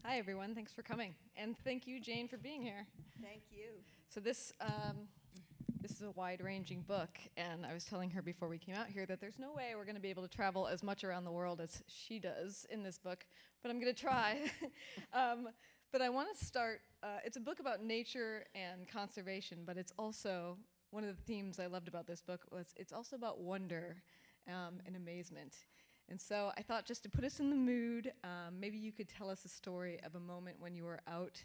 Hi, everyone. Thanks for coming. And thank you, Jane, for being here. Thank you. So this is a wide-ranging book, and I was telling her before we came out here that there's no way we're going to be able to travel as much around the world as she does in this book, but I'm going to try. But I want to start, it's a book about nature and conservation, but it's also, one of the themes I loved about this book was it's also about wonder and amazement. And so I thought, just to put us in the mood, maybe you could tell us a story of a moment when you were out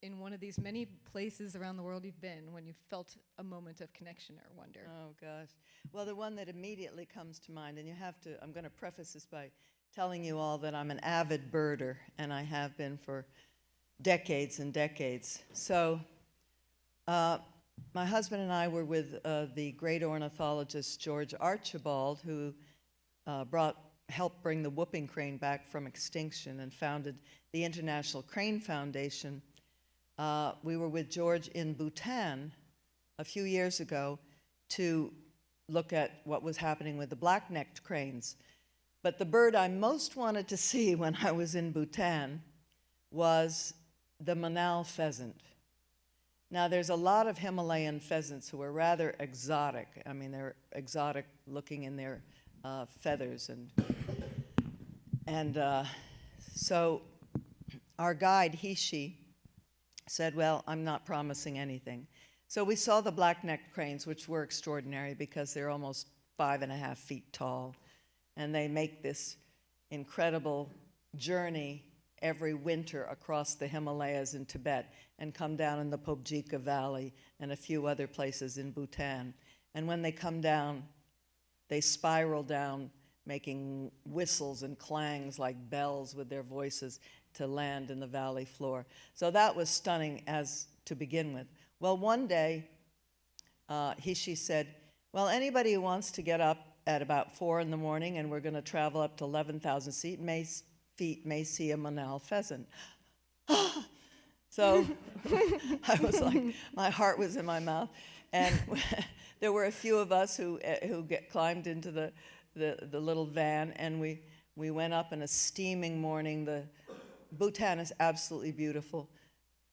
in one of these many places around the world you've been, when you felt a moment of connection or wonder. Oh, gosh. Well, the one that immediately comes to mind, and I'm going to preface this by telling you all that I'm an avid birder, and I have been for decades and decades. So my husband and I were with the great ornithologist George Archibald, who helped bring the whooping crane back from extinction and founded the International Crane Foundation. We were with George in Bhutan a few years ago to look at what was happening with the black-necked cranes. But the bird I most wanted to see when I was in Bhutan was the Manal pheasant. Now, there's a lot of Himalayan pheasants who are rather exotic. I mean, they're exotic looking in their feathers. And so our guide, he said, well, I'm not promising anything. So we saw the black-necked cranes, which were extraordinary because they're almost 5.5 feet tall. And they make this incredible journey every winter across the Himalayas in Tibet and come down in the Pobjika Valley and a few other places in Bhutan. And when they come down, they spiral down, making whistles and clangs like bells with their voices to land in the valley floor. So that was stunning as to begin with. Well, one day, she said, well, anybody who wants to get up at about 4 in the morning, and we're going to travel up to 11,000 feet, may see a Manal pheasant. So I was like, my heart was in my mouth. And there were a few of us who climbed into the little van, and we went up in a steaming morning. Bhutan is absolutely beautiful.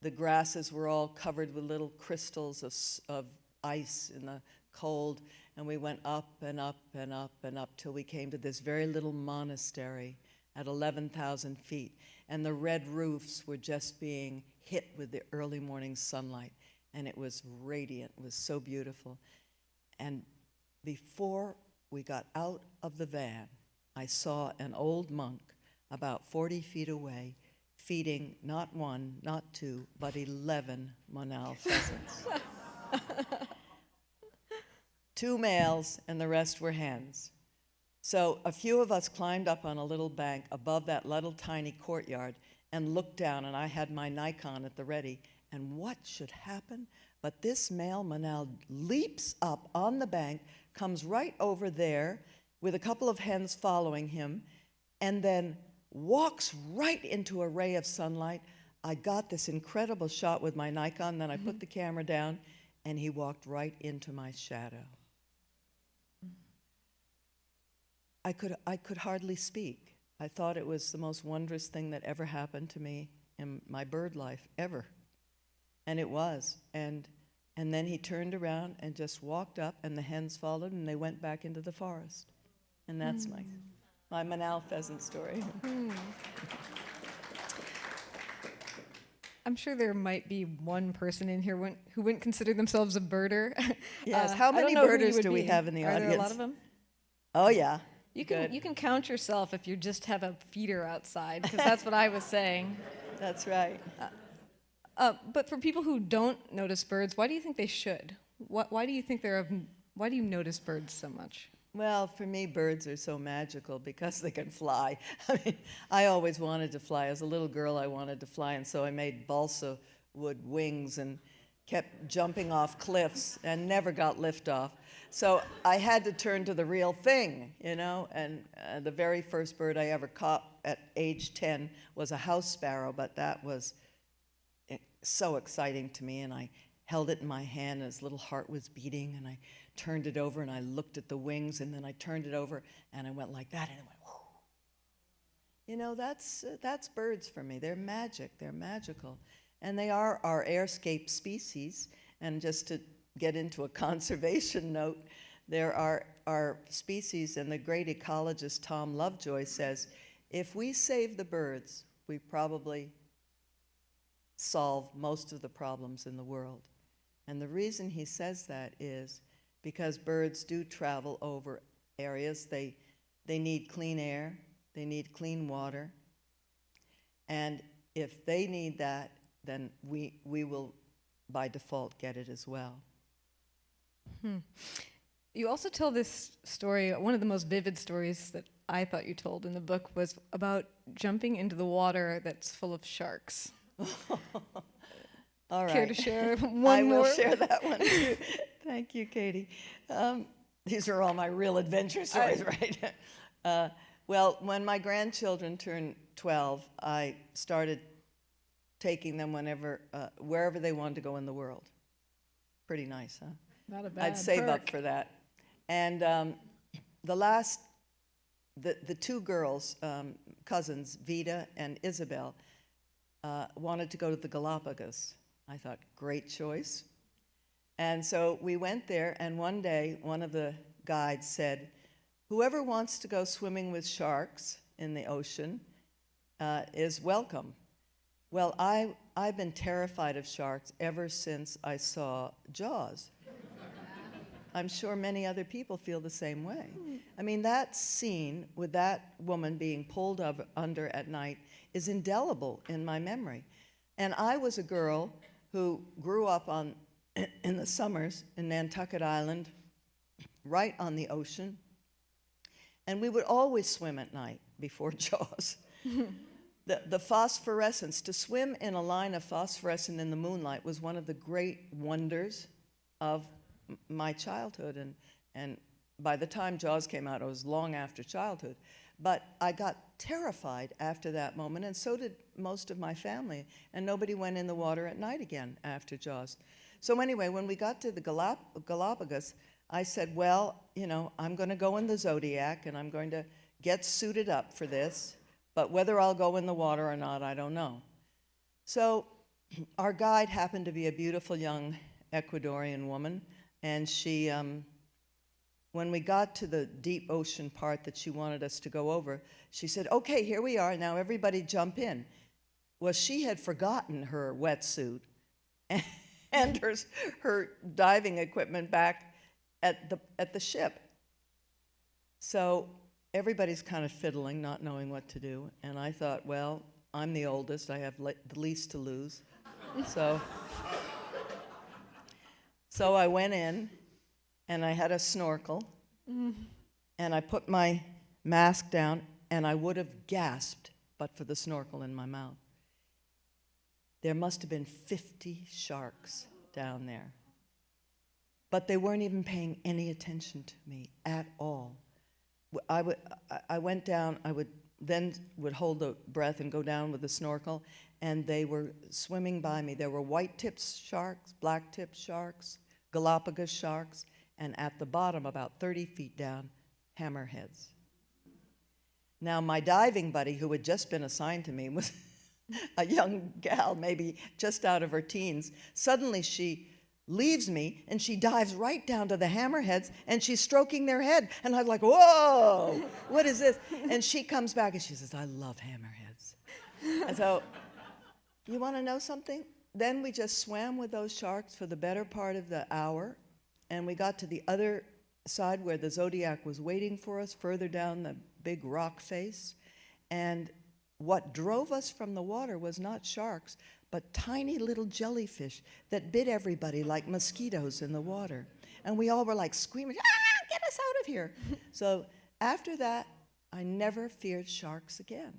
The grasses were all covered with little crystals of ice in the cold, and we went up and up and up and up till we came to this very little monastery at 11,000 feet, and the red roofs were just being hit with the early morning sunlight, and it was radiant. It was so beautiful. And before we got out of the van, I saw an old monk about 40 feet away feeding not one, not two, but 11 Manal pheasants. 2 males and the rest were hens. So a few of us climbed up on a little bank above that little tiny courtyard and looked down, and I had my Nikon at the ready. And what should happen? But this male Manal leaps up on the bank, comes right over there with a couple of hens following him, and then walks right into a ray of sunlight. I got this incredible shot with my Nikon, then I put the camera down, and he walked right into my shadow. I could hardly speak. I thought it was the most wondrous thing that ever happened to me in my bird life, ever. And it was. And then he turned around and just walked up, and the hens followed, and they went back into the forest. And that's my Manal pheasant story. I'm sure there might be one person in here who wouldn't consider themselves a birder. Yes. How many birders do we have in the audience? Are there a lot of them? Oh, yeah. You can count yourself if you just have a feeder outside, because that's what I was saying. That's right. But for people who don't notice birds, why do you think they should? Why do you think why do you notice birds so much? Well, for me, birds are so magical because they can fly. I mean, I always wanted to fly. As a little girl, I wanted to fly, and so I made balsa wood wings and kept jumping off cliffs and never got liftoff. So I had to turn to the real thing, you know, and the very first bird I ever caught at age 10 was a house sparrow, but that was so exciting to me, and I held it in my hand, and his little heart was beating, and I turned it over, and I looked at the wings, and then I turned it over, and I went like that, and it went, whoo. that's birds for me. They're magic. They're magical. And they are our airscape species. And just to get into a conservation note, there are our species, and the great ecologist Tom Lovejoy says, if we save the birds, we probably solve most of the problems in the world. And the reason he says that is because birds do travel over areas. They need clean air, they need clean water, and if they need that, then we will by default get it as well. You also tell this story, one of the most vivid stories that I thought you told in the book was about jumping into the water that's full of sharks. All right. Care to share one I more? will share that one too. Thank you, Katy. These are all my real adventure stories, right? Well, when my grandchildren turned 12, I started taking them wherever they wanted to go in the world. Pretty nice, huh? Not a bad I'd save perk. up for that. And the two girls, cousins, Vida and Isabel, wanted to go to the Galapagos. I thought, great choice. And so we went there, and one day, one of the guides said, whoever wants to go swimming with sharks in the ocean is welcome. Well, I've been terrified of sharks ever since I saw Jaws. I'm sure many other people feel the same way. I mean, that scene with that woman being pulled under at night is indelible in my memory. And I was a girl who grew up in the summers in Nantucket Island, right on the ocean. And we would always swim at night before Jaws. The phosphorescence, to swim in a line of phosphorescence in the moonlight was one of the great wonders of my childhood. And by the time Jaws came out, it was long after childhood. But I got terrified after that moment, and so did most of my family. And nobody went in the water at night again after Jaws. So anyway, when we got to the Galapagos, I said, well, I'm going to go in the Zodiac, and I'm going to get suited up for this. But whether I'll go in the water or not, I don't know. So our guide happened to be a beautiful young Ecuadorian woman, and she, when we got to the deep ocean part that she wanted us to go over, she said, okay, here we are, now everybody jump in. Well, she had forgotten her wetsuit and her diving equipment back at the ship. So everybody's kind of fiddling, not knowing what to do. And I thought, well, I'm the oldest. I have the least to lose. So I went in, and I had a snorkel, and I put my mask down, and I would have gasped but for the snorkel in my mouth. There must have been 50 sharks down there. But they weren't even paying any attention to me at all. I went down, I would hold the breath and go down with the snorkel, and they were swimming by me. There were white-tipped sharks, black-tipped sharks, Galapagos sharks, and at the bottom, about 30 feet down, hammerheads. Now, my diving buddy, who had just been assigned to me, was a young gal, maybe just out of her teens. Suddenly, she leaves me, and she dives right down to the hammerheads, and she's stroking their head. And I'm like, whoa, what is this? And she comes back, and she says, I love hammerheads. And so, you want to know something? Then we just swam with those sharks for the better part of the hour, and we got to the other side where the Zodiac was waiting for us, further down the big rock face. And what drove us from the water was not sharks, but tiny little jellyfish that bit everybody like mosquitoes in the water. And we all were like screaming, ah, get us out of here. So after that, I never feared sharks again.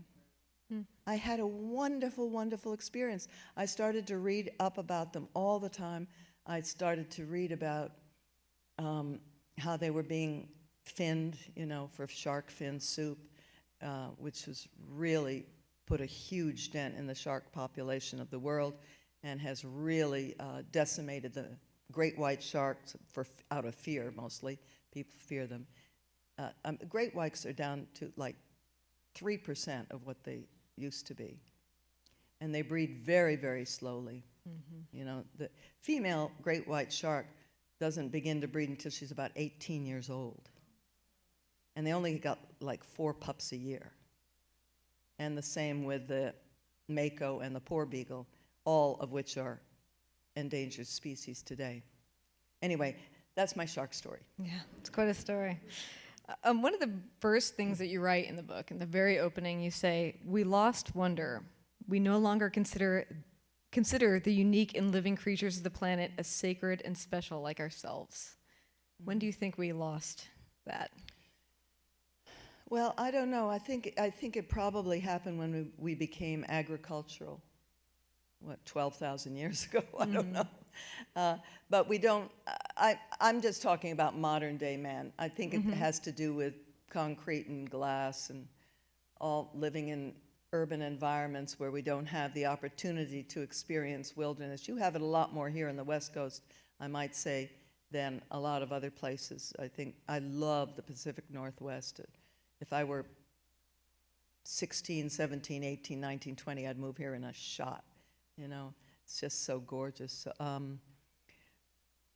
I had a wonderful, wonderful experience. I started to read up about them all the time. I started to read about how they were being finned, for shark fin soup, which has really put a huge dent in the shark population of the world and has really decimated the great white sharks out of fear, mostly. People fear them. Great whites are down to like 3% of what they used to be. And they breed very, very slowly. You know, the female great white shark doesn't begin to breed until she's about 18 years old. And they only got like 4 pups a year. And the same with the mako and the porbeagle, all of which are endangered species today. Anyway, that's my shark story. Yeah, it's quite a story. One of the first things that you write in the book, in the very opening, you say, "We lost wonder. We no longer consider the unique and living creatures of the planet as sacred and special like ourselves." When do you think we lost that? Well, I don't know. I think it probably happened when we became agricultural. What, 12,000 years ago? I don't know. But we don't. I'm just talking about modern day man. I think it has to do with concrete and glass and all living in urban environments where we don't have the opportunity to experience wilderness. You have it a lot more here in the West Coast, I might say, than a lot of other places. I think I love the Pacific Northwest. If I were 16, 17, 18, 19, 20, I'd move here in a shot. You know, it's just so gorgeous.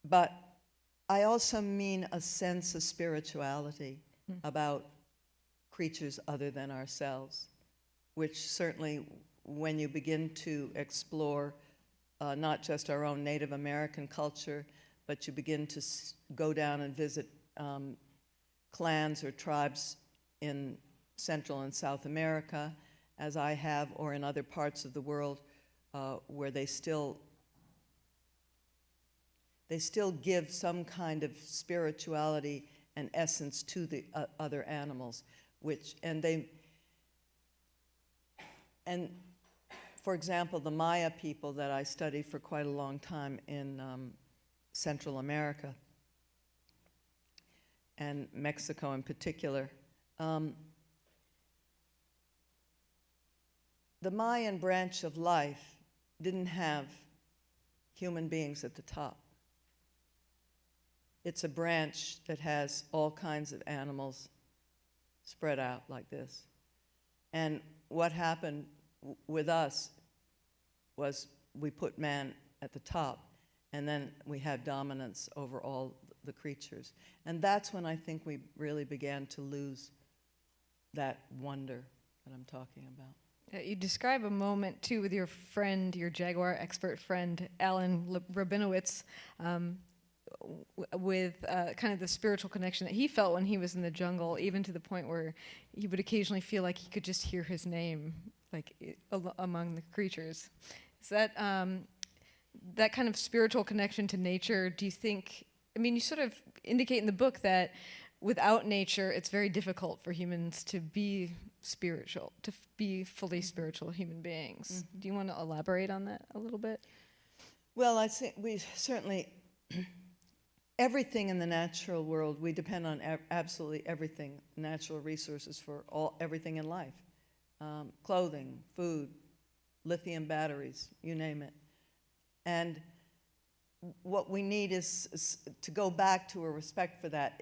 But I also mean a sense of spirituality about creatures other than ourselves, which certainly when you begin to explore not just our own Native American culture, but you begin to go down and visit clans or tribes in Central and South America, as I have, or in other parts of the world, where they still give some kind of spirituality and essence to the other animals, and for example, the Maya people that I studied for quite a long time in Central America and Mexico in particular, the Mayan branch of life didn't have human beings at the top. It's a branch that has all kinds of animals spread out like this. And what happened with us was we put man at the top, and then we had dominance over all the creatures. And that's when I think we really began to lose that wonder that I'm talking about. You describe a moment, too, with your friend, your jaguar expert friend, Alan Rabinowitz, with kind of the spiritual connection that he felt when he was in the jungle, even to the point where he would occasionally feel like he could just hear his name, like among the creatures. Is that that kind of spiritual connection to nature, do you think, I mean, you sort of indicate in the book that without nature, it's very difficult for humans to be spiritual, to be fully spiritual human beings. Do you want to elaborate on that a little bit? Well, I think we certainly, everything in the natural world, we depend on absolutely everything, natural resources for everything in life. Clothing, food, lithium batteries, you name it. And what we need is to go back to a respect for that.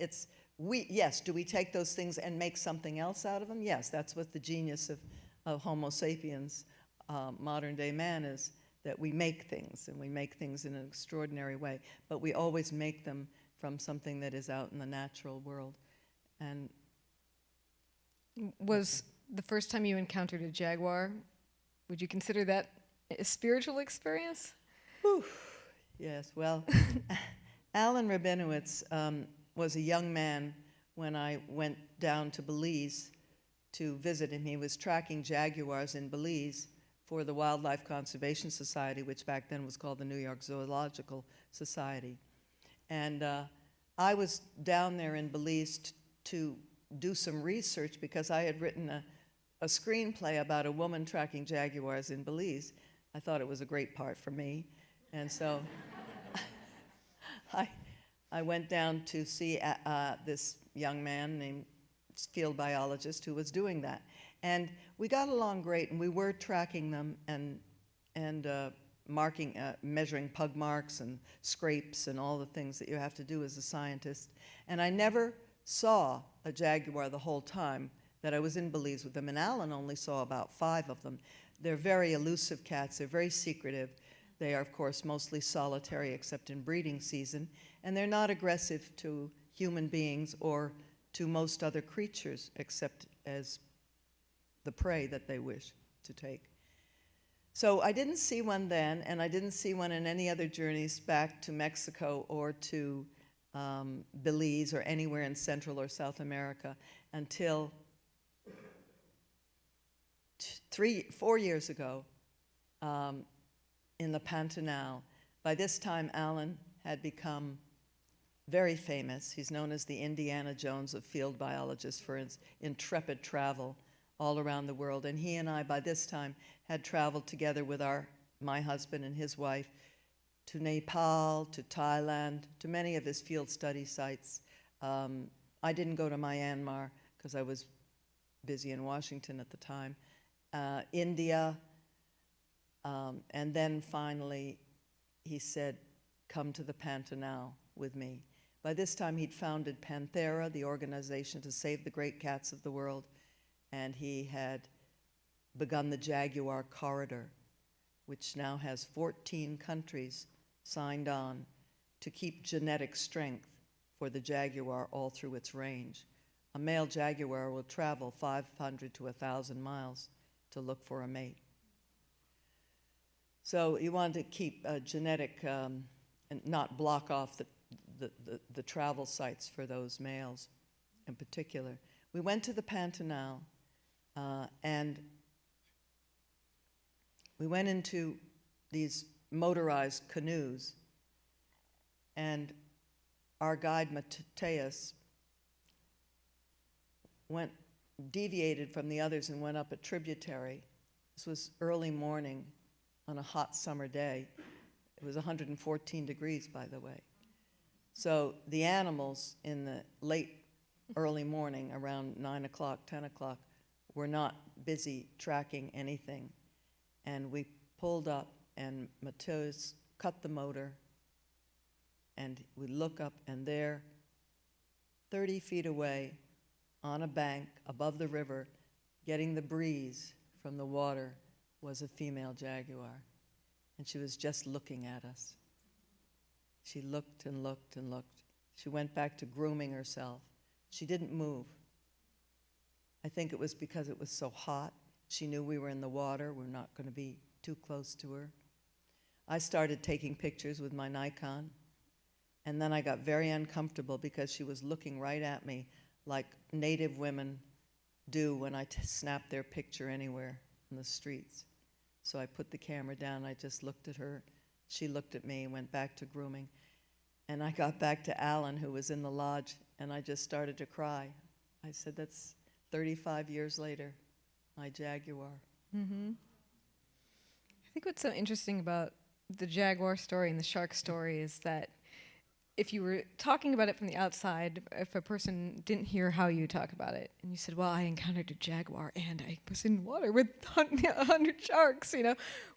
Yes, do we take those things and make something else out of them? Yes, that's what the genius of Homo sapiens, modern day man, is, that we make things, and we make things in an extraordinary way, but we always make them from something that is out in the natural world. And was the first time you encountered a jaguar, would you consider that a spiritual experience? Whew. Yes, well, Alan Rabinowitz was a young man when I went down to Belize to visit him. He was tracking jaguars in Belize for the Wildlife Conservation Society, which back then was called the New York Zoological Society. And I was down there in Belize to do some research because I had written a screenplay about a woman tracking jaguars in Belize. I thought it was a great part for me. And so I went down to see this young man named field biologist who was doing that. And we got along great, and we were tracking them and marking, measuring pug marks and scrapes and all the things that you have to do as a scientist. And I never saw a jaguar the whole time. that I was in Belize with them, and Alan only saw about 5 of them. They're very elusive cats. They're very secretive. They are, of course, mostly solitary except in breeding season, and they're not aggressive to human beings or to most other creatures except as the prey that they wish to take. So I didn't see one then, and I didn't see one in any other journeys back to Mexico or to Belize or anywhere in Central or South America until 4 years ago in the Pantanal. By this time, Alan had become very famous. He's known as the Indiana Jones of field biologists for his intrepid travel all around the world. And he and I, by this time, had traveled together with my husband and his wife to Nepal, to Thailand, to many of his field study sites. I didn't go to Myanmar because I was busy in Washington at the time. India, and then finally he said, come to the Pantanal with me. By this time he'd founded Panthera, the organization to save the great cats of the world, and he had begun the Jaguar Corridor, which now has 14 countries signed on to keep genetic strength for the jaguar all through its range. A male jaguar will travel 500 to 1,000 miles to look for a mate. So you want to keep genetic and not block off the travel sites for those males in particular. We went to the Pantanal and we went into these motorized canoes, and our guide Mateus deviated from the others and went up a tributary. This was early morning on a hot summer day. It was 114 degrees, by the way. So the animals in the late early morning, around 9 o'clock, 10 o'clock, were not busy tracking anything. And we pulled up, and Mateus cut the motor, and we look up, and there, 30 feet away, on a bank above the river, getting the breeze from the water, was a female jaguar. And she was just looking at us. She looked and looked and looked. She went back to grooming herself. She didn't move. I think it was because it was so hot. She knew we were in the water. We're not going to be too close to her. I started taking pictures with my Nikon, and then I got very uncomfortable because she was looking right at me like native women do when I snap their picture anywhere in the streets. So I put the camera down, I just looked at her. She looked at me and went back to grooming. And I got back to Alan, who was in the lodge, and I just started to cry. I said, that's 35 years later, my jaguar. Mm-hmm. I think what's so interesting about the jaguar story and the shark story is that if you were talking about it from the outside, if a person didn't hear how you talk about it, and you said, well, I encountered a jaguar and I was in water with 100 sharks,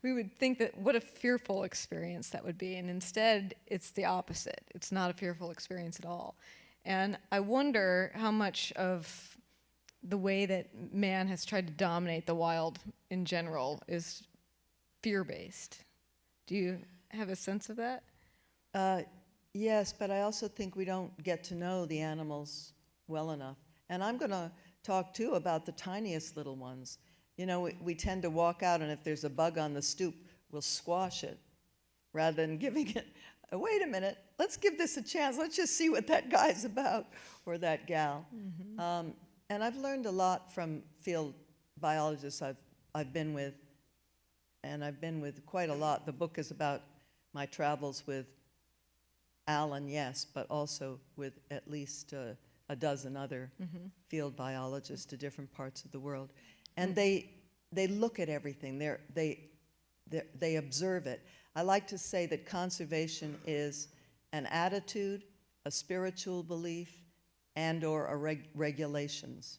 we would think that what a fearful experience that would be. And instead, it's the opposite. It's not a fearful experience at all. And I wonder how much of the way that man has tried to dominate the wild in general is fear-based. Do you have a sense of that? Yes, but I also think we don't get to know the animals well enough. And I'm going to talk, too, about the tiniest little ones. We tend to walk out, and if there's a bug on the stoop, we'll squash it rather than giving it, wait a minute, let's give this a chance. Let's just see what that guy's about or that gal. Mm-hmm. And I've learned a lot from field biologists I've been with, and I've been with quite a lot. The book is about my travels with Alan, yes, but also with at least a dozen other field biologists to different parts of the world. And they look at everything. They observe it. I like to say that conservation is an attitude, a spiritual belief, and or a regulations.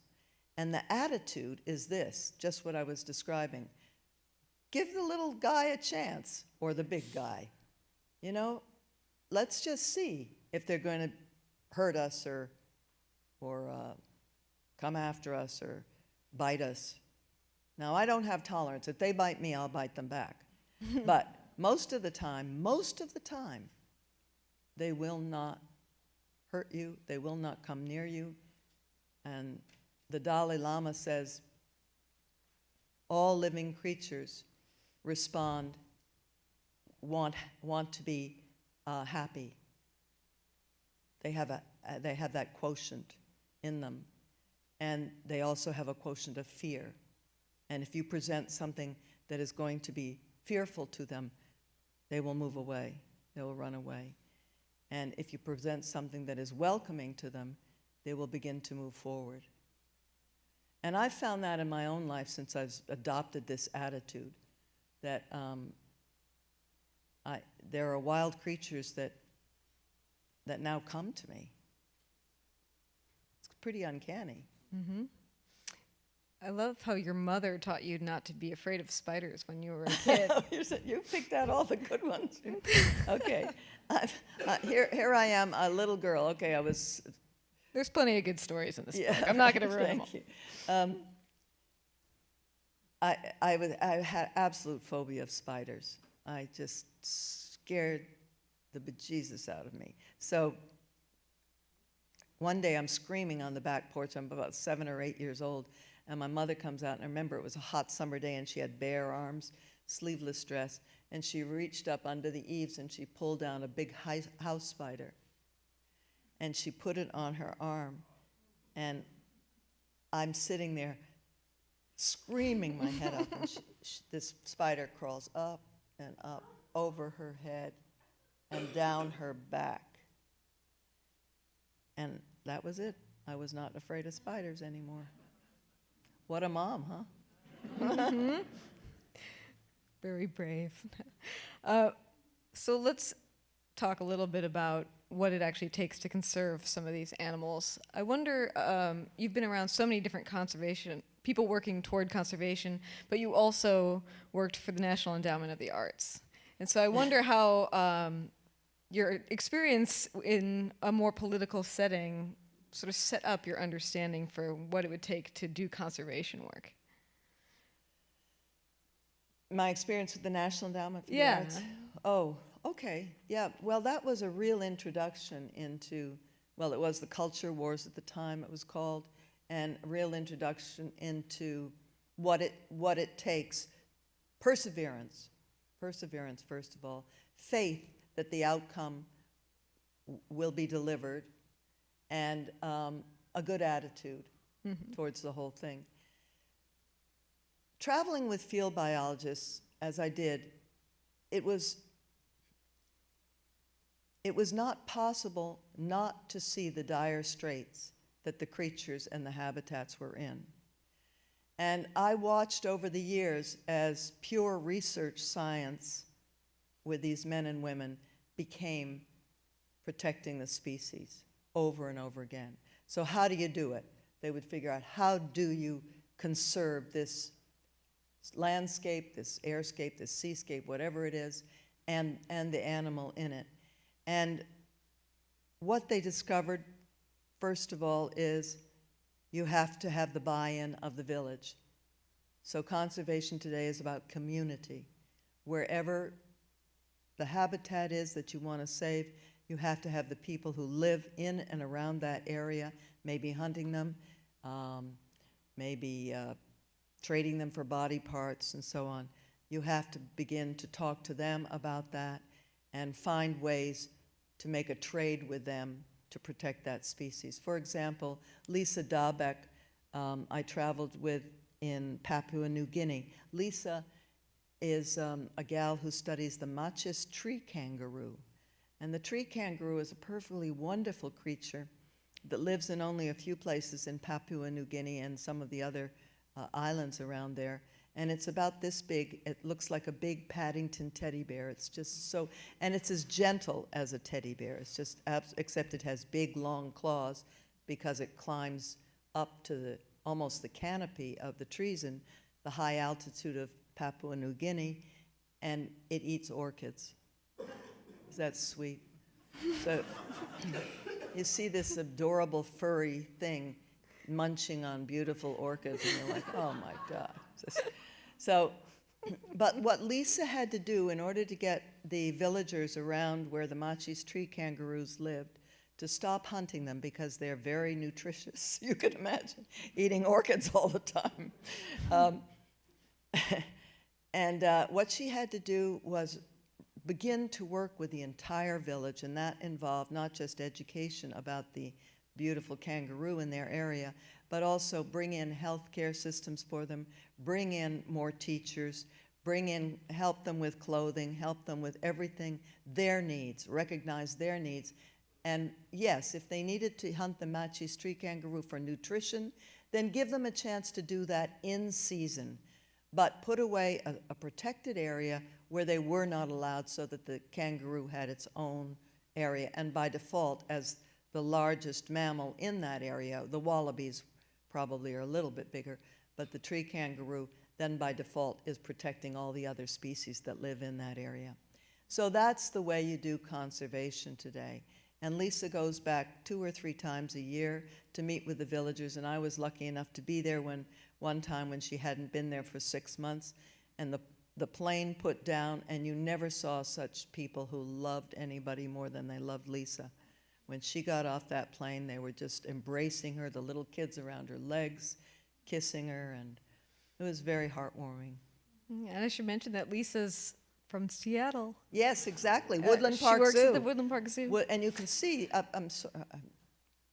And the attitude is this, just what I was describing. Give the little guy a chance, or the big guy. Let's just see if they're going to hurt us or come after us or bite us. Now, I don't have tolerance. If they bite me, I'll bite them back. But most of the time, they will not hurt you. They will not come near you. And the Dalai Lama says, all living creatures respond, want to be happy. They have that quotient in them. And they also have a quotient of fear. And if you present something that is going to be fearful to them, they will move away. They will run away. And if you present something that is welcoming to them, they will begin to move forward. And I've found that in my own life since I've adopted this attitude, that there are wild creatures that now come to me. It's pretty uncanny. Mm-hmm. I love how your mother taught you not to be afraid of spiders when you were a kid. You picked out all the good ones. Okay. Here I am, a little girl. Okay, I was... There's plenty of good stories in this book. I'm not going to ruin them all. Thank you. I had absolute phobia of spiders. I just scared the bejesus out of me. So one day I'm screaming on the back porch. I'm about 7 or 8 years old. And my mother comes out, and I remember it was a hot summer day, and she had bare arms, sleeveless dress, and she reached up under the eaves, and she pulled down a big house spider, and she put it on her arm. And I'm sitting there screaming my head off, and this spider crawls up and up over her head and down her back. And that was it. I was not afraid of spiders anymore. What a mom, huh? Mm-hmm. Very brave. So let's talk a little bit about what it actually takes to conserve some of these animals. I wonder, you've been around so many different people working toward conservation, but you also worked for the National Endowment of the Arts. And so I wonder how your experience in a more political setting sort of set up your understanding for what it would take to do conservation work. My experience with the National Endowment for the Yeah. Arts? Oh, okay. Yeah, well, that was a real introduction into, well, it was the Culture Wars at the time, it was called, and a real introduction into what it takes. Perseverance, first of all. Faith that the outcome will be delivered, and a good attitude towards the whole thing. Traveling with field biologists, as I did, it was not possible not to see the dire straits that the creatures and the habitats were in. And I watched over the years as pure research science with these men and women became protecting the species over and over again. So how do you do it? They would figure out, how do you conserve this landscape, this airscape, this seascape, whatever it is, and the animal in it. And what they discovered, first of all, is you have to have the buy-in of the village. So conservation today is about community. Wherever the habitat is that you want to save, you have to have the people who live in and around that area, maybe hunting them, maybe trading them for body parts and so on. You have to begin to talk to them about that and find ways to make a trade with them to protect that species. For example, Lisa Dabeck, I traveled with in Papua New Guinea. Lisa is a gal who studies the Machis tree kangaroo. And the tree kangaroo is a perfectly wonderful creature that lives in only a few places in Papua New Guinea and some of the other islands around there. And it's about this big. It looks like a big Paddington teddy bear. It's just so, and it's as gentle as a teddy bear. It's just, except it has big, long claws because it climbs up to almost the canopy of the trees in the high altitude of Papua New Guinea, and it eats orchids. That's sweet. So you see this adorable furry thing munching on beautiful orchids, and you're like, oh my God. So, but what Lisa had to do in order to get the villagers around where the Machi's tree kangaroos lived to stop hunting them, because they're very nutritious, you can imagine, eating orchids all the time. What she had to do was begin to work with the entire village, and that involved not just education about the beautiful kangaroo in their area, but also bring in healthcare systems for them, bring in more teachers, help them with clothing, help them with everything, their needs, recognize their needs. And yes, if they needed to hunt the Machi's tree kangaroo for nutrition, then give them a chance to do that in season, but put away a protected area where they were not allowed, so that the kangaroo had its own area. And by default, as the largest mammal in that area, the wallabies probably are a little bit bigger, but the tree kangaroo then by default is protecting all the other species that live in that area. So that's the way you do conservation today. And Lisa goes back 2 or 3 times a year to meet with the villagers, and I was lucky enough to be there one time when she hadn't been there for 6 months, and the plane put down, and you never saw such people who loved anybody more than they loved Lisa. When she got off that plane, they were just embracing her, the little kids around her legs, kissing her, and it was very heartwarming. And I should mention that Lisa's from Seattle. Yes, exactly. Woodland Park Zoo. She works at the Woodland Park Zoo. And you can see,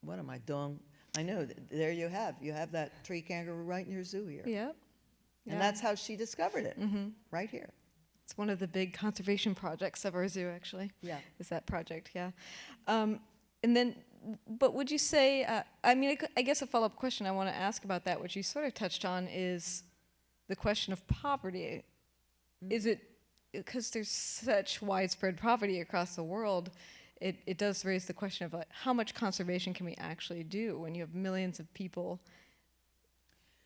what am I doing? I know, there you have that tree kangaroo right in your zoo here. Yep. And that's how she discovered it, right here. It's one of the big conservation projects of our zoo, actually. Yeah. Is that project, yeah. And then, but would you say, I guess a follow-up question I want to ask about that, which you sort of touched on, is the question of poverty. Is it, because there's such widespread poverty across the world, it does raise the question of, like, how much conservation can we actually do when you have millions of people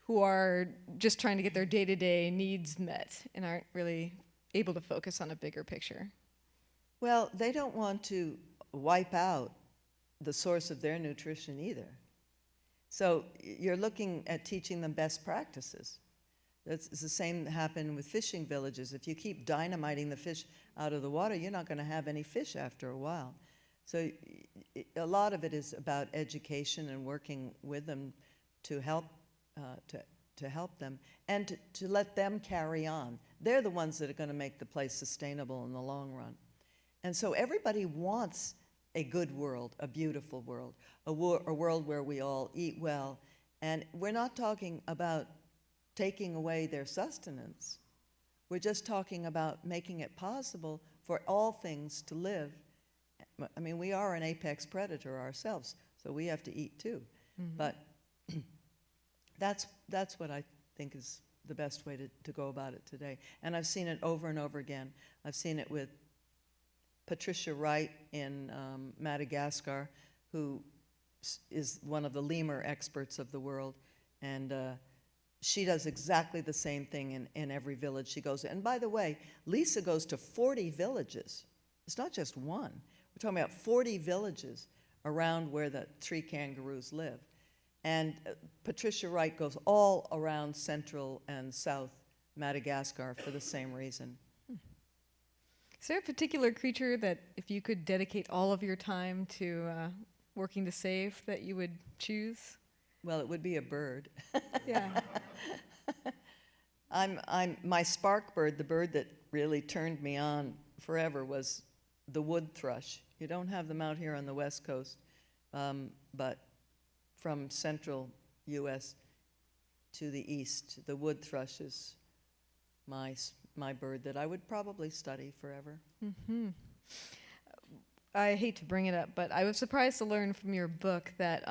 who are just trying to get their day-to-day needs met and aren't really able to focus on a bigger picture? Well, they don't want to wipe out the source of their nutrition either. So you're looking at teaching them best practices. It's the same that happened with fishing villages. If you keep dynamiting the fish out of the water, you're not going to have any fish after a while. So a lot of it is about education and working with them to help them and to let them carry on. They're the ones that are going to make the place sustainable in the long run. And so everybody wants a good world, a beautiful world, a world where we all eat well. And we're not talking about taking away their sustenance. We're just talking about making it possible for all things to live. I mean, we are an apex predator ourselves, so we have to eat too. But that's what I think is the best way to go about it today. And I've seen it over and over again. I've seen it with Patricia Wright in Madagascar, who is one of the lemur experts of the world, and she does exactly the same thing in every village she goes to. And by the way, Lisa goes to 40 villages. It's not just one. We're talking about 40 villages around where the tree kangaroos live. And Patricia Wright goes all around central and south Madagascar for the same reason. Is there a particular creature that, if you could dedicate all of your time to working to save, that you would choose? Well, it would be a bird. Yeah. My spark bird, the bird that really turned me on forever, was the wood thrush. You don't have them out here on the West Coast, but from central U.S. to the east, the wood thrush is my bird that I would probably study forever. I hate to bring it up, but I was surprised to learn from your book that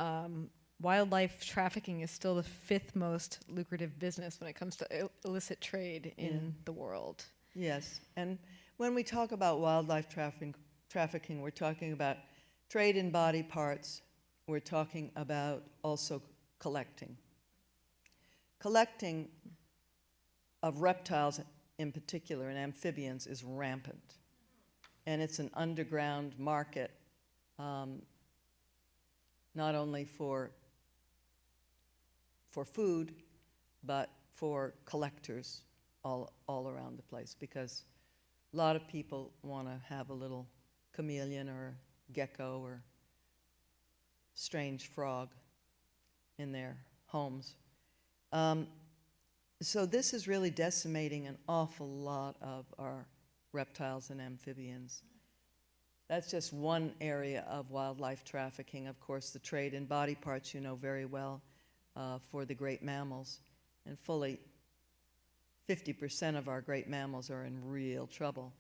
wildlife trafficking is still the 5th most lucrative business when it comes to illicit trade in the world. Yes, and when we talk about wildlife trafficking, we're talking about trade in body parts. We're talking about also collecting. Collecting of reptiles in particular, and amphibians, is rampant. And it's an underground market, not only for for food, but for collectors all around the place, because a lot of people want to have a little chameleon or gecko or strange frog in their homes. So this is really decimating an awful lot of our reptiles and amphibians. That's just one area of wildlife trafficking. Of course, the trade in body parts, you know very well, for the great mammals. And fully 50% of our great mammals are in real trouble.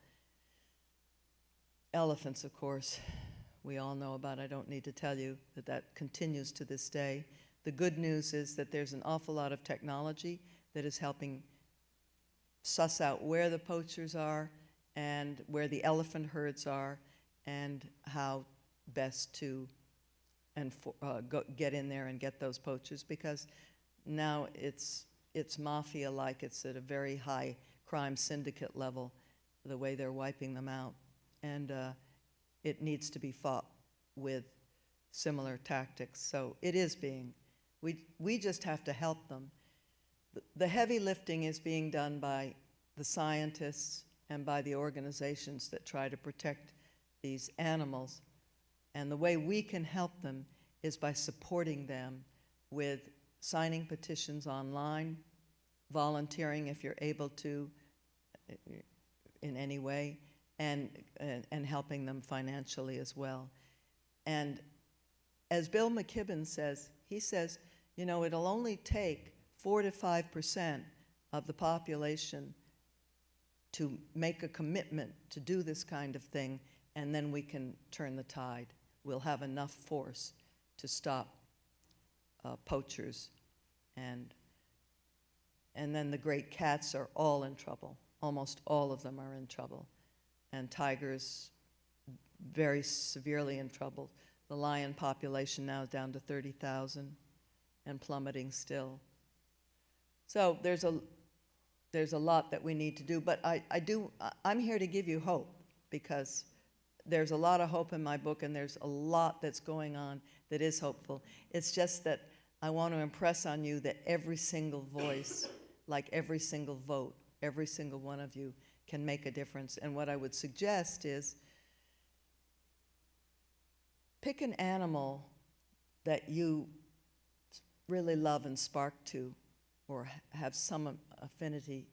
Elephants, of course, we all know about. I don't need to tell you that that continues to this day. The good news is that there's an awful lot of technology that is helping suss out where the poachers are and where the elephant herds are and how best to get in there and get those poachers, because now it's mafia-like. It's at a very high crime syndicate level, the way they're wiping them out. And it needs to be fought with similar tactics. So it is being. We just have to help them. The heavy lifting is being done by the scientists and by the organizations that try to protect these animals. And the way we can help them is by supporting them with signing petitions online, volunteering if you're able to in any way, and helping them financially as well. And as Bill McKibben says, he says, you know, it'll only take 4 to 5% of the population to make a commitment to do this kind of thing, and then we can turn the tide. We'll have enough force to stop poachers, and then the great cats are all in trouble. Almost all of them are in trouble. And tigers, very severely in trouble. The lion population now is down to 30,000 and plummeting still. So there's a lot that we need to do, but I'm here to give you hope, because there's a lot of hope in my book, and there's a lot that's going on that is hopeful. It's just that I want to impress on you that every single voice, like every single vote, every single one of you can make a difference. And what I would suggest is pick an animal that you really love and spark to, or have some affinity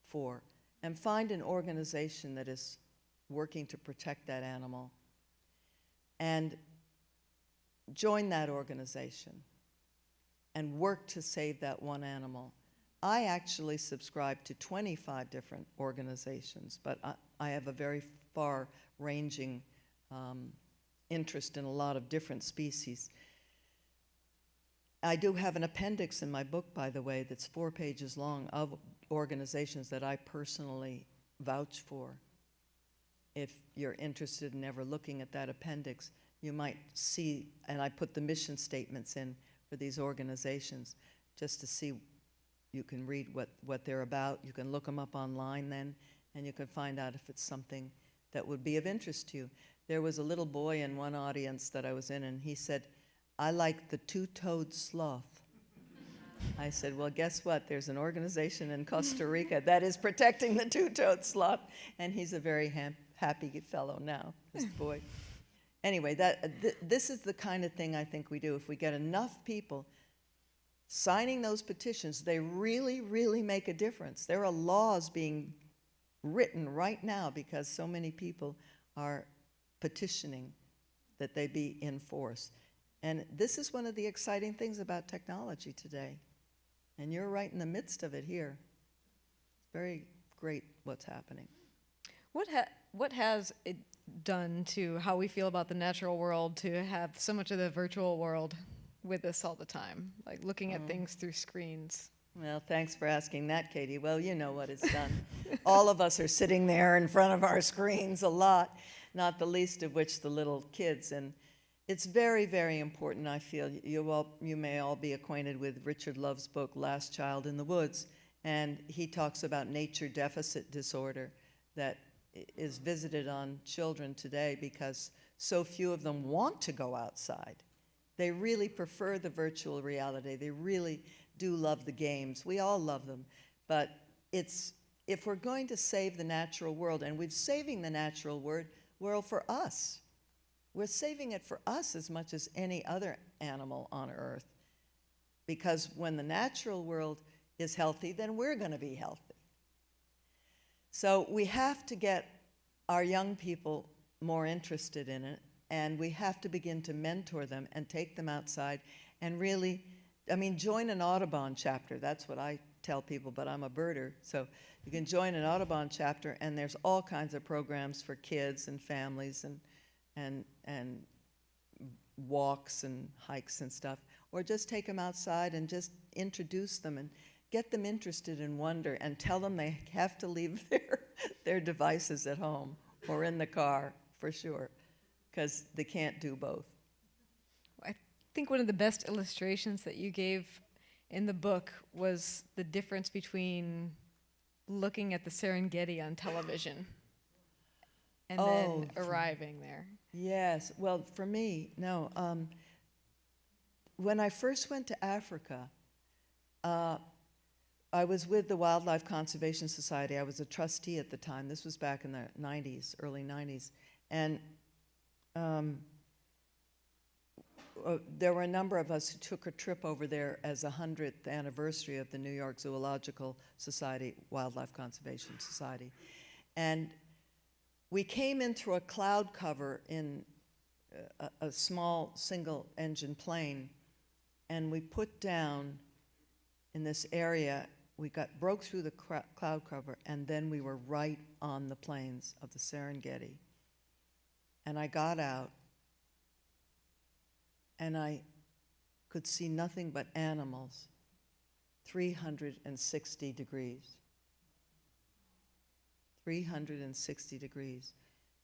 for, and find an organization that is working to protect that animal, and join that organization and work to save that one animal. I actually subscribe to 25 different organizations, but I have a very far-ranging interest in a lot of different species. I do have an appendix in my book, by the way, that's 4 pages long, of organizations that I personally vouch for. If you're interested in ever looking at that appendix, you might see, and I put the mission statements in for these organizations just to see. You can read what they're about. You can look them up online then, and you can find out if it's something that would be of interest to you. There was a little boy in one audience that I was in, and he said, "I like the two-toed sloth." I said, well, guess what? There's an organization in Costa Rica that is protecting the two-toed sloth, and he's a very happy fellow now, this boy. Anyway, this is the kind of thing I think we do. If we get enough people signing those petitions, they really, really make a difference. There are laws being written right now because so many people are petitioning that they be enforced. And this is one of the exciting things about technology today. And you're right in the midst of it here. It's very great what's happening. What has it done to how we feel about the natural world to have so much of the virtual world with us all the time, like looking at things through screens? Well, thanks for asking that, Katie. Well, you know what it's done. All of us are sitting there in front of our screens a lot, not the least of which the little kids. And it's very, very important, I feel. You may all be acquainted with Richard Love's book, Last Child in the Woods, and he talks about nature deficit disorder that is visited on children today because so few of them want to go outside. They really prefer the virtual reality. do love the games. We all love them. But if we're going to save the natural world, and we're saving the natural world for us, we're saving it for us as much as any other animal on Earth. Because when the natural world is healthy, then we're going to be healthy. So we have to get our young people more interested in it, and we have to begin to mentor them and take them outside and really, join an Audubon chapter. That's what I tell people, but I'm a birder. So you can join an Audubon chapter, and there's all kinds of programs for kids and families and walks and hikes and stuff. Or just take them outside and just introduce them and get them interested in wonder and tell them they have to leave their devices at home or in the car, for sure, because they can't do both. I think one of the best illustrations that you gave in the book was the difference between looking at the Serengeti on television and then arriving there. Yes. Well, for me, no. When I first went to Africa, I was with the Wildlife Conservation Society. I was a trustee at the time. This was back in the 90s, early 90s. And there were a number of us who took a trip over there as a 100th anniversary of the New York Zoological Society, Wildlife Conservation Society. And we came in through a cloud cover in a small single-engine plane, and we put down in this area. We broke through the cloud cover, and then we were right on the plains of the Serengeti. And I got out, and I could see nothing but animals, 360 degrees. 360 degrees.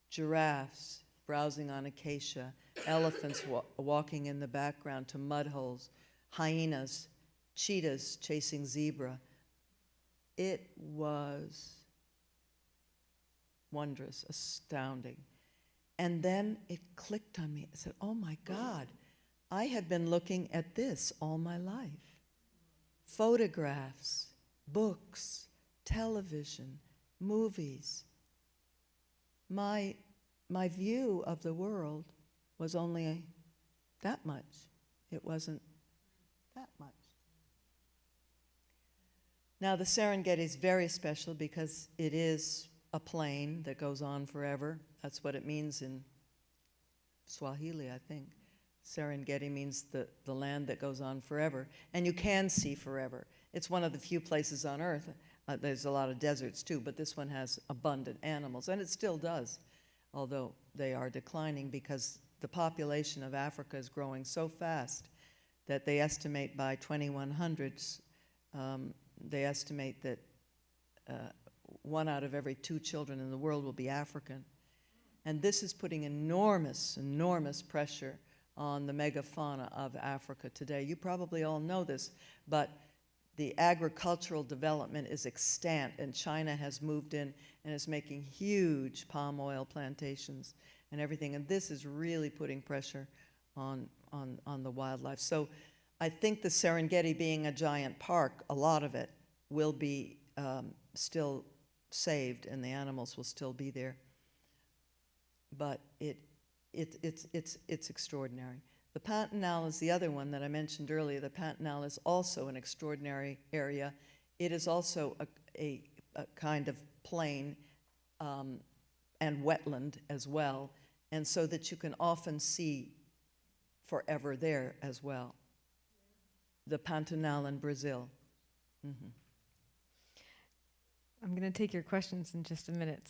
Giraffes browsing on acacia, elephants walking in the background to mud holes, hyenas, cheetahs chasing zebra. It was wondrous, astounding. And then it clicked on me. I said, oh my God, I had been looking at this all my life. Photographs, books, television, movies. My view of the world was only that much. It wasn't that much. Now, the Serengeti is very special because it is a plain that goes on forever. That's what it means in Swahili, I think. Serengeti means the land that goes on forever. And you can see forever. It's one of the few places on Earth. There's a lot of deserts too, but this one has abundant animals, and it still does, although they are declining because the population of Africa is growing so fast that they estimate by 2100, they estimate that 1 out of every 2 children in the world will be African. And this is putting enormous, enormous pressure on the megafauna of Africa today. You probably all know this, but the agricultural development is extant, and China has moved in and is making huge palm oil plantations and everything, and this is really putting pressure on the wildlife. So I think the Serengeti, being a giant park, a lot of it will be still saved, and the animals will still be there. But it's extraordinary. The Pantanal is the other one that I mentioned earlier. The Pantanal is also an extraordinary area. It is also a kind of plain and wetland as well, and so that you can often see forever there as well. The Pantanal in Brazil. Mm-hmm. I'm going to take your questions in just a minute,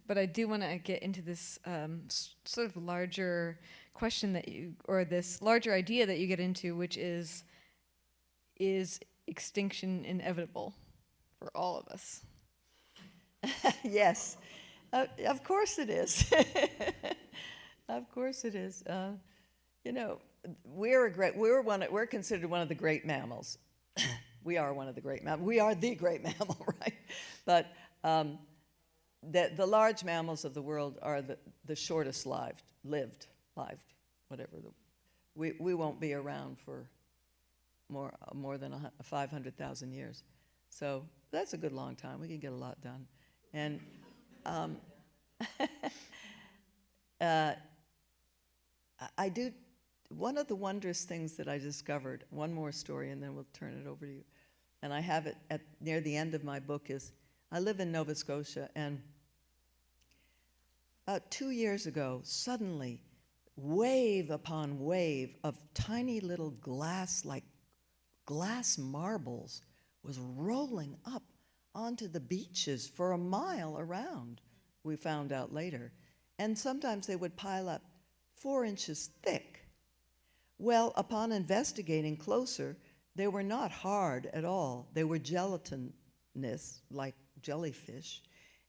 but I do want to get into this sort of larger question or this larger idea that you get into, which is extinction inevitable for all of us? Yes, of course it is. Of course it is. You know, we're considered one of the great mammals. We are one of the great mammals. We are the great mammal, right? But the large mammals of the world are the shortest lived, whatever. We won't be around for more than 500,000 years. So that's a good long time. We can get a lot done. And I do, one of the wondrous things that I discovered, one more story and then we'll turn it over to you, and I have it near the end of my book, is I live in Nova Scotia, and about 2 years ago, suddenly, wave upon wave of tiny little glass marbles was rolling up onto the beaches for a mile around, we found out later. And sometimes they would pile up 4 inches thick. Well, upon investigating closer, they were not hard at all. They were gelatinous, like jellyfish.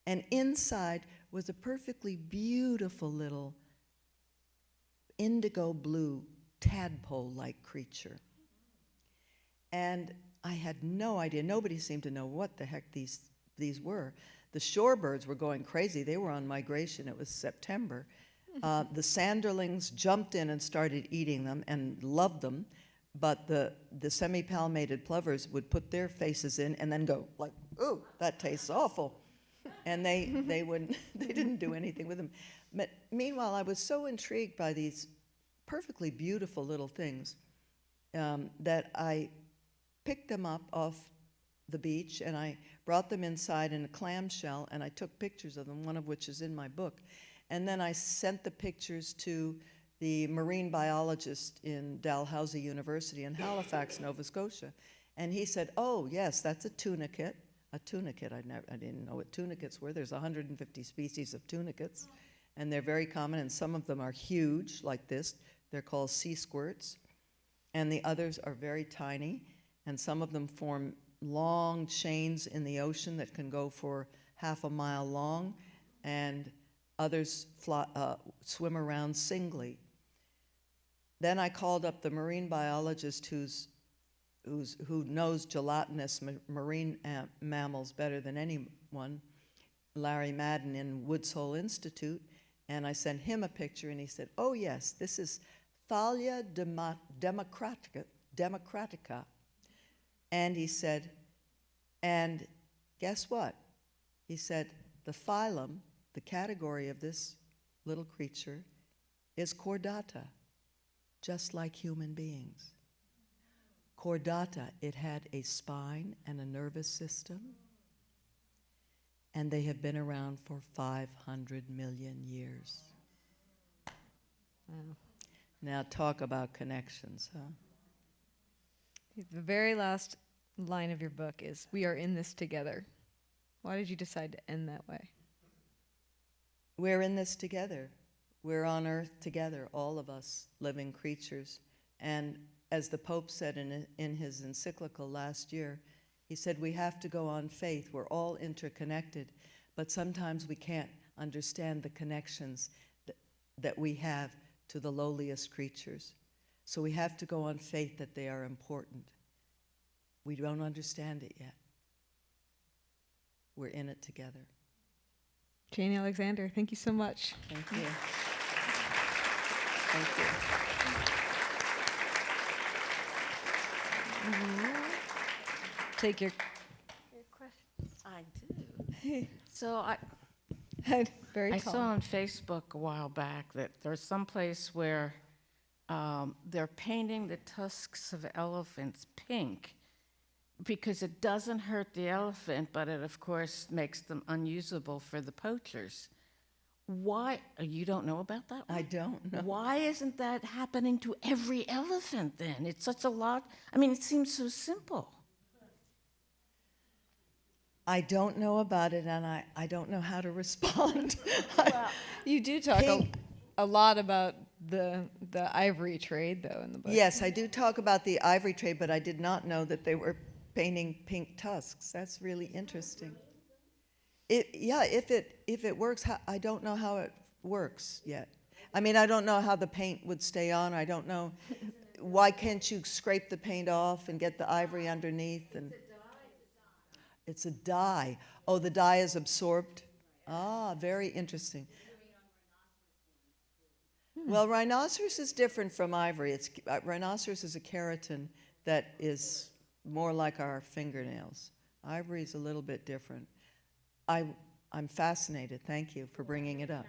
And inside was a perfectly beautiful little indigo blue tadpole-like creature. And I had no idea. Nobody seemed to know what the heck these were. The shorebirds were going crazy. They were on migration. It was September. The sanderlings jumped in and started eating them and loved them. But the semi-palmated plovers would put their faces in and then go like, "Ooh, that tastes awful." And they didn't do anything with them. But meanwhile, I was so intrigued by these perfectly beautiful little things that I picked them up off the beach and I brought them inside in a clamshell and I took pictures of them, one of which is in my book. And then I sent the pictures to the marine biologist in Dalhousie University in Halifax, Nova Scotia. And he said, "Oh, yes, that's a tunicate." A tunicate, I didn't know what tunicates were. There's 150 species of tunicates, and they're very common, and some of them are huge, like this. They're called sea squirts, and the others are very tiny, and some of them form long chains in the ocean that can go for half a mile long, and others swim around singly. Then I called up the marine biologist who knows gelatinous marine mammals better than anyone, Larry Madden in Woods Hole Institute, and I sent him a picture, and he said, "Oh yes, this is Thalia democratica." And he said, and guess what? He said, the phylum, the category of this little creature, is chordata, just like human beings. Chordata, it had a spine and a nervous system, and they have been around for 500 million years. Wow. Now talk about connections, huh? The very last line of your book is, "We are in this together." Why did you decide to end that way? We're in this together. We're on Earth together, all of us living creatures. And as the Pope said in his encyclical last year, he said, we have to go on faith. We're all interconnected, but sometimes we can't understand the connections that we have to the lowliest creatures. So we have to go on faith that they are important. We don't understand it yet. We're in it together. Jane Alexander, thank you so much. Thank you. Thank you. Take your questions. I do. So I very saw tall. on Facebook a while back that there's some place where they're painting the tusks of elephants pink because it doesn't hurt the elephant, but it, of course, makes them unusable for the poachers. Why? You don't know about that one? I don't know. Why isn't that happening to every elephant then? It's such a lot. I mean, it seems so simple. I don't know about it, and I don't know how to respond. Well, you do talk Pink. a lot about the ivory trade, though, in the book. Yes, I do talk about the ivory trade, but I did not know that they were painting pink tusks. That's really interesting. If it works, I don't know how it works yet. I mean, I don't know how the paint would stay on. I don't know. Why can't you scrape the paint off and get the ivory underneath? And it's a dye. Oh, the dye is absorbed? Ah, very interesting. Well, rhinoceros is different from ivory. Rhinoceros is a keratin that is more like our fingernails. Ivory's a little bit different. I'm fascinated. Thank you for bringing it up.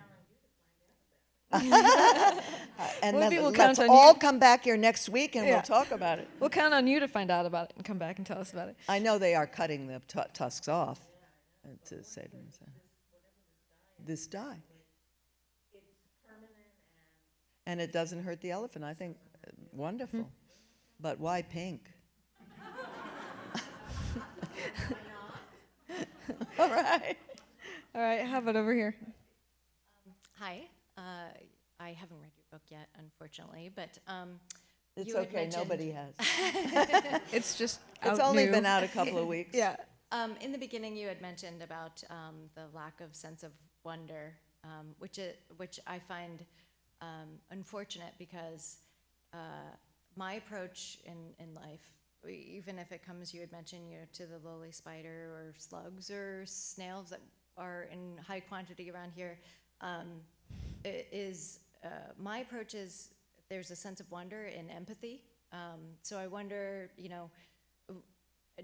And Maybe then we'll count let's on all you. come back here next week and Yeah. we'll talk about it. We'll count on you to find out about it and come back and tell us about it. I know they are cutting the tusks off to save them. So. This dye. And it doesn't hurt the elephant. I think wonderful. But why pink? All right. All right, how about over here? Hi. I haven't read your book yet, unfortunately, but It's you had okay. mentioned- Nobody has. It's just It's out only new. been out a couple of weeks. Yeah. In the beginning, you had mentioned about the lack of sense of wonder, which I find unfortunate because my approach in life, even if it comes, you had mentioned, to the lowly spider or slugs or snails that are in high quantity around here, my approach is there's a sense of wonder and empathy. So I wonder,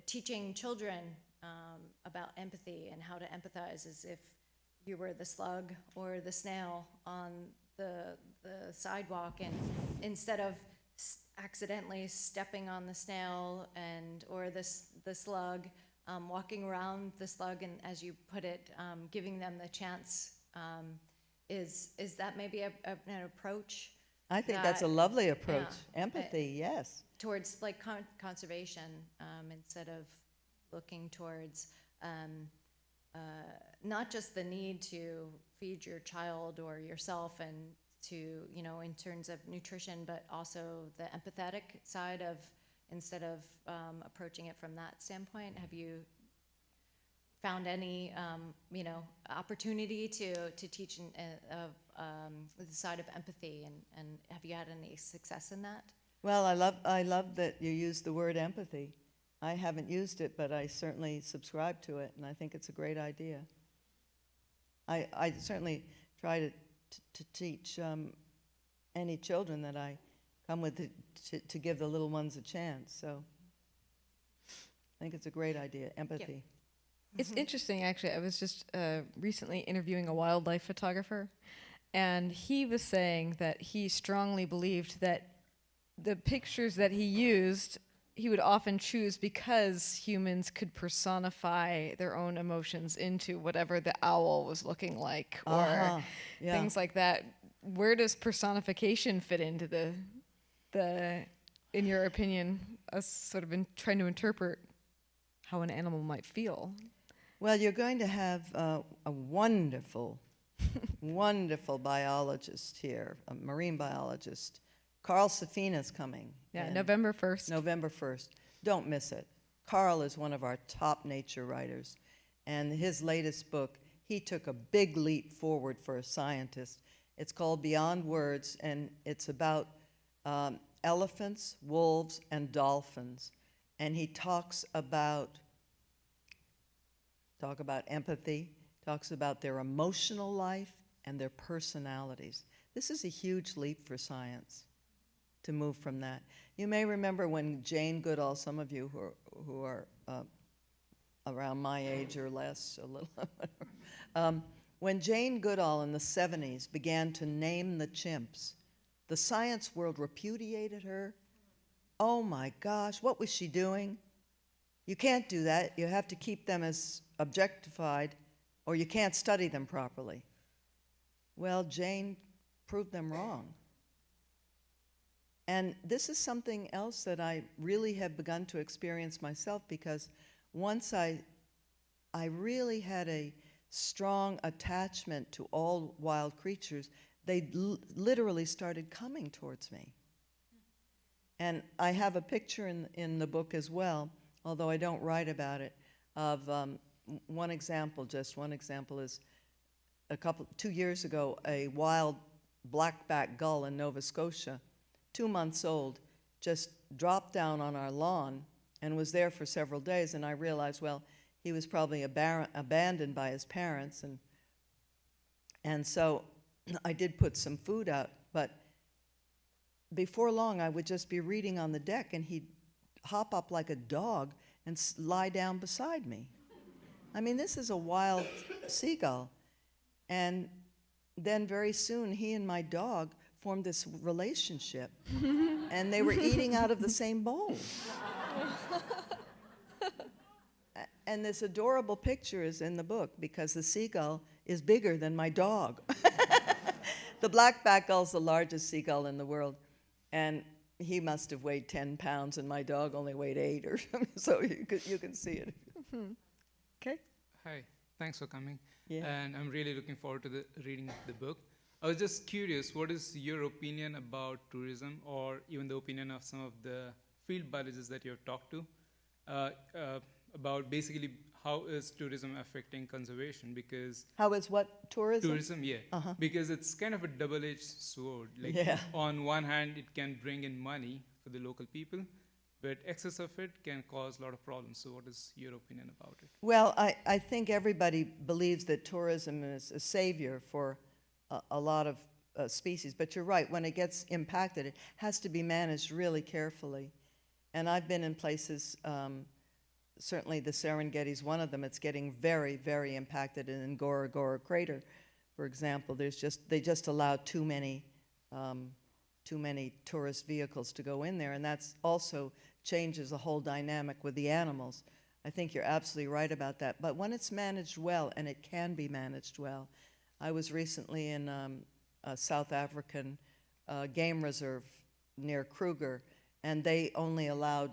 teaching children about empathy and how to empathize as if you were the slug or the snail on the sidewalk, and instead of accidentally stepping on the snail or the slug, walking around the slug and, as you put it, giving them the chance. Is that maybe an approach? I think that's a lovely approach. yeah, Empathy, yes. Towards like conservation, instead of looking towards not just the need to feed your child or yourself and to, in terms of nutrition, but also the empathetic side of, instead of approaching it from that standpoint. Have you found any, opportunity to teach the side of empathy, and have you had any success in that? Well, I love that you used the word empathy. I haven't used it, but I certainly subscribe to it, and I think it's a great idea. I certainly try to teach any children that I come with to give the little ones a chance. So I think it's a great idea, empathy. It's interesting, actually. I was just recently interviewing a wildlife photographer, and he was saying that he strongly believed that the pictures that he used, he would often choose because humans could personify their own emotions into whatever the owl was looking like, or Yeah. things like that. Where does personification fit into the in your opinion, us sort of trying to interpret how an animal might feel? Well, you're going to have a wonderful, wonderful biologist here, a marine biologist. Carl Safina's coming. Yeah, in November 1st. November 1st. Don't miss it. Carl is one of our top nature writers, and his latest book, he took a big leap forward for a scientist. It's called Beyond Words, and it's about elephants, wolves, and dolphins. And he talks about empathy, talks about their emotional life and their personalities. This is a huge leap for science to move from that. You may remember when Jane Goodall, some of you who are around my age or less, a little, when Jane Goodall in the 70s began to name the chimps, the science world repudiated her. Oh my gosh, what was she doing? You can't do that. You have to keep them as objectified, or you can't study them properly. Well, Jane proved them wrong. And this is something else that I really have begun to experience myself, because once I really had a strong attachment to all wild creatures, they literally started coming towards me. And I have a picture in the book as well, although I don't write about it, of one example is 2 years ago, a wild blackback gull in Nova Scotia, 2 months old, just dropped down on our lawn and was there for several days, and I realized, well, he was probably abandoned by his parents, and so I did put some food out, but before long I would just be reading on the deck and he'd hop up like a dog and lie down beside me. I mean, this is a wild seagull. And then very soon, he and my dog formed this relationship. And they were eating out of the same bowl. And this adorable picture is in the book because the seagull is bigger than my dog. The black-backed gull is the largest seagull in the world. And he must have weighed 10 pounds, and my dog only weighed 8 or something. So you can see it. Okay? Hi, thanks for coming. Yeah. And I'm really looking forward to reading the book. I was just curious, what is your opinion about tourism, or even the opinion of some of the field biologists that you have talked to, about basically how is tourism affecting conservation? Because How is what? Tourism? tourism, yeah, because it's kind of a double-edged sword. Like, Yeah. on one hand, it can bring in money for the local people, but excess of it can cause a lot of problems. So what is your opinion about it? Well, I think everybody believes that tourism is a savior for a lot of species. But you're right, when it gets impacted, it has to be managed really carefully. And I've been in places, certainly the Serengeti is one of them. It's getting very, very impacted. In Ngorongoro Crater, for example, they just allow too many tourist vehicles to go in there, and that's also changes the whole dynamic with the animals. I think you're absolutely right about that. But when it's managed well, and it can be managed well, I was recently in a South African game reserve near Kruger, and they only allowed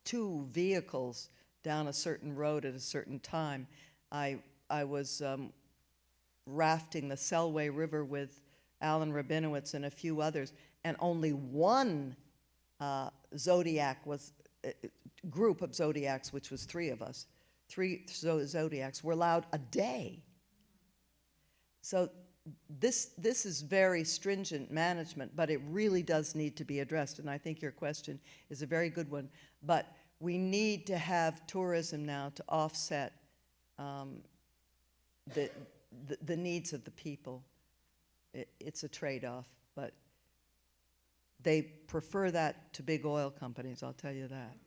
2 vehicles down a certain road at a certain time. I was rafting the Selway River with Alan Rabinowitz and a few others, and only one zodiac was group of zodiacs, which was 3 of us, 3 zodiacs were allowed a day. So this is very stringent management, but it really does need to be addressed, and I think your question is a very good one. But we need to have tourism now to offset the needs of the people. It's a trade-off, but they prefer that to big oil companies, I'll tell you that.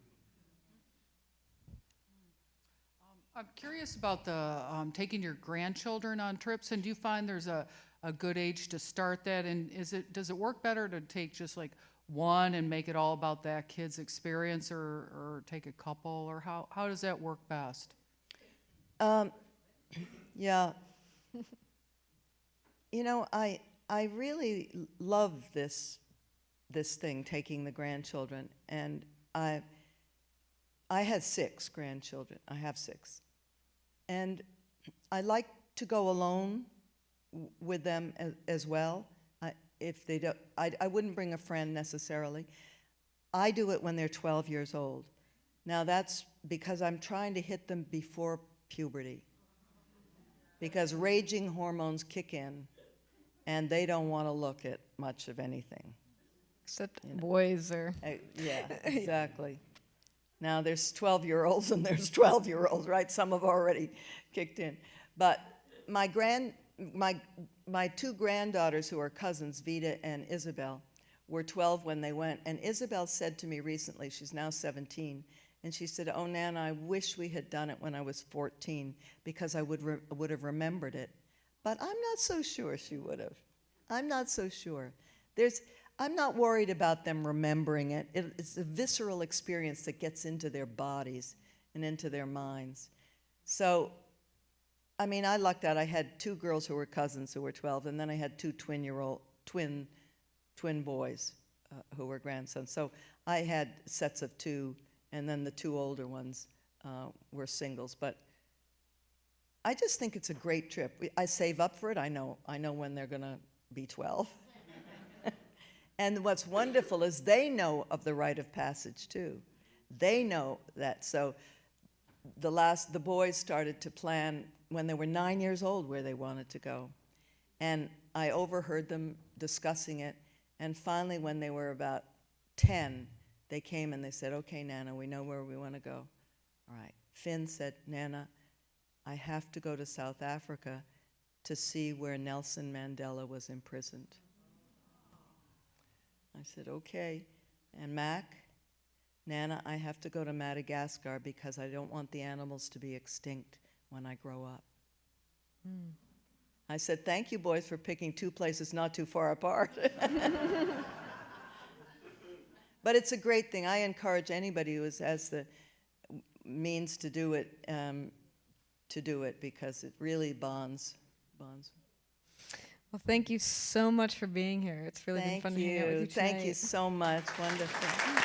I'm curious about the taking your grandchildren on trips, and do you find there's a good age to start that? And does it work better to take just like one and make it all about that kid's experience, or take a couple, or how does that work best? Yeah. You know, I really love this thing, taking the grandchildren, and I had 6 grandchildren. I have 6. And I like to go alone with them as well. If they don't, I wouldn't bring a friend necessarily. I do it when they're 12 years old. Now that's because I'm trying to hit them before puberty, because raging hormones kick in, and they don't want to look at much of anything. Except boys are. Yeah, exactly. Now there's 12-year-olds and there's 12-year-olds, right? Some have already kicked in. But my 2 granddaughters, who are cousins, Vida and Isabel, were 12 when they went. And Isabel said to me recently, she's now 17, and she said, "Oh, Nana, I wish we had done it when I was 14, because I would have remembered it." But I'm not so sure she would have. I'm not so sure. I'm not worried about them remembering it. It's a visceral experience that gets into their bodies and into their minds. So, I mean, I lucked out. I had 2 girls who were cousins who were 12, and then I had 2 twin boys who were grandsons. So I had sets of 2, and then the 2 older ones were singles. But I just think it's a great trip. I save up for it. I know when they're going to be 12. And what's wonderful is they know of the rite of passage too. They know that. So the boys started to plan when they were 9 years old where they wanted to go. And I overheard them discussing it. And finally, when they were about 10, they came and they said, "Okay, Nana, we know where we want to go." All right. Finn said, "Nana, I have to go to South Africa to see where Nelson Mandela was imprisoned." I said, "Okay." And Mac, Nana, I have to go to Madagascar because I don't want the animals to be extinct when I grow up. I said, thank you, boys, for picking two places not too far apart. But it's a great thing. I encourage anybody who has the means to do it, because it really bonds. Well, thank you so much for being here. It's really been fun to hang out with you tonight. Thank you so much. Wonderful.